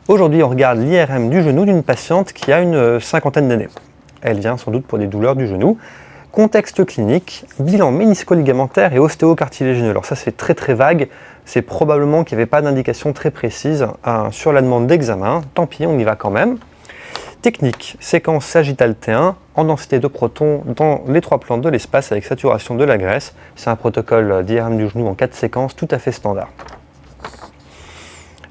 Aujourd'hui, on regarde l'IRM du genou d'une patiente qui a une cinquantaine d'années. Elle vient sans doute pour des douleurs du genou. Contexte clinique, bilan ménisco-ligamentaire et ostéocartilagineux. Alors ça c'est très vague, c'est probablement qu'il n'y avait pas d'indication très précise sur la demande d'examen. Tant pis, on y va quand même. Technique, séquence sagittale T1 en densité de protons dans les 3 plantes de l'espace avec saturation de la graisse. C'est un protocole d'IRM du genou en 4 séquences tout à fait standard.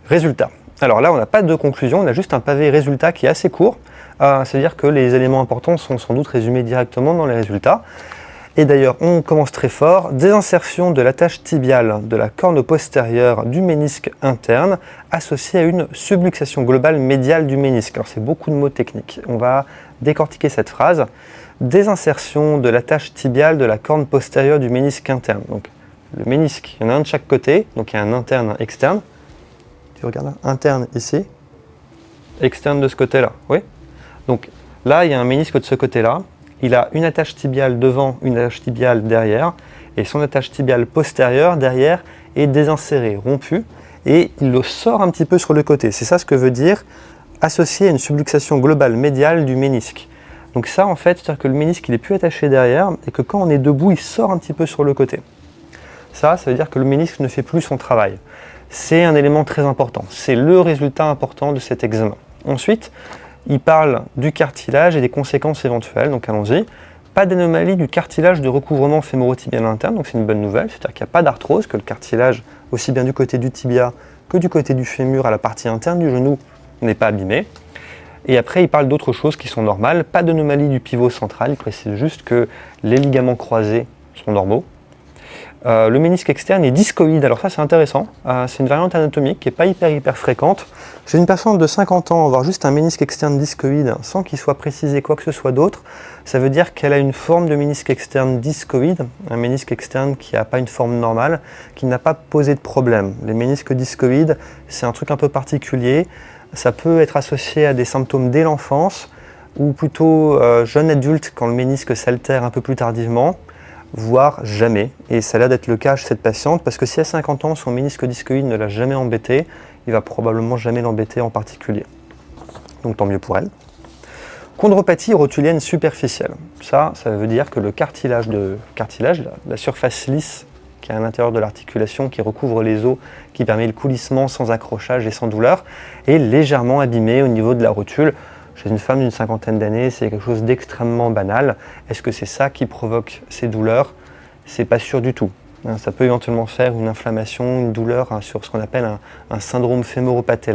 Résultat. Alors là, on n'a pas de conclusion, on a juste un pavé résultat qui est assez court. C'est-à-dire que les éléments importants sont sans doute résumés directement dans les résultats. Et d'ailleurs, on commence très fort. Désinsertion de l'attache tibiale de la corne postérieure du ménisque interne associée à une subluxation globale médiale du ménisque. Alors c'est beaucoup de mots techniques. On va décortiquer cette phrase. Désinsertion de l'attache tibiale de la corne postérieure du ménisque interne. Donc le ménisque, il y en a un de chaque côté, donc il y a un interne, un externe. Tu regardes là, interne ici, externe de ce côté-là, oui. Donc là, il y a un ménisque de ce côté-là. Il a une attache tibiale devant, une attache tibiale derrière, et son attache tibiale postérieure derrière est désinsérée, rompue, et il le sort un petit peu sur le côté. C'est ça ce que veut dire associé à une subluxation globale médiale du ménisque. Donc ça, en fait, c'est-à-dire que le ménisque, il n'est plus attaché derrière, et que quand on est debout, il sort un petit peu sur le côté. Ça veut dire que le ménisque ne fait plus son travail. C'est un élément très important. C'est le résultat important de cet examen. Ensuite, il parle du cartilage et des conséquences éventuelles, donc allons-y. Pas d'anomalie du cartilage de recouvrement fémoro-tibial interne, donc c'est une bonne nouvelle, c'est-à-dire qu'il n'y a pas d'arthrose, que le cartilage, aussi bien du côté du tibia que du côté du fémur à la partie interne du genou, n'est pas abîmé. Et après, il parle d'autres choses qui sont normales, pas d'anomalie du pivot central, il précise juste que les ligaments croisés sont normaux. Le ménisque externe est discoïde, alors ça c'est intéressant, c'est une variante anatomique qui n'est pas hyper fréquente. Chez une personne de 50 ans, avoir juste un ménisque externe discoïde sans qu'il soit précisé quoi que ce soit d'autre, ça veut dire qu'elle a une forme de ménisque externe discoïde, un ménisque externe qui n'a pas une forme normale, qui n'a pas posé de problème. Les ménisques discoïdes, c'est un truc un peu particulier, ça peut être associé à des symptômes dès l'enfance, ou plutôt jeune adulte quand le ménisque s'altère un peu plus tardivement, voire jamais. Et ça a l'air d'être le cas chez cette patiente, parce que si à 50 ans, son ménisque discoïde ne l'a jamais embêté, il va probablement jamais l'embêter en particulier. Donc tant mieux pour elle. Chondropathie rotulienne superficielle. Ça veut dire que le cartilage, la surface lisse qui est à l'intérieur de l'articulation, qui recouvre les os, qui permet le coulissement sans accrochage et sans douleur, est légèrement abîmé au niveau de la rotule. Chez une femme d'une cinquantaine d'années, c'est quelque chose d'extrêmement banal. Est-ce que c'est ça qui provoque ces douleurs? C'est pas sûr du tout. Ça peut éventuellement faire une inflammation, une douleur sur ce qu'on appelle un syndrome fémoro-patellaire.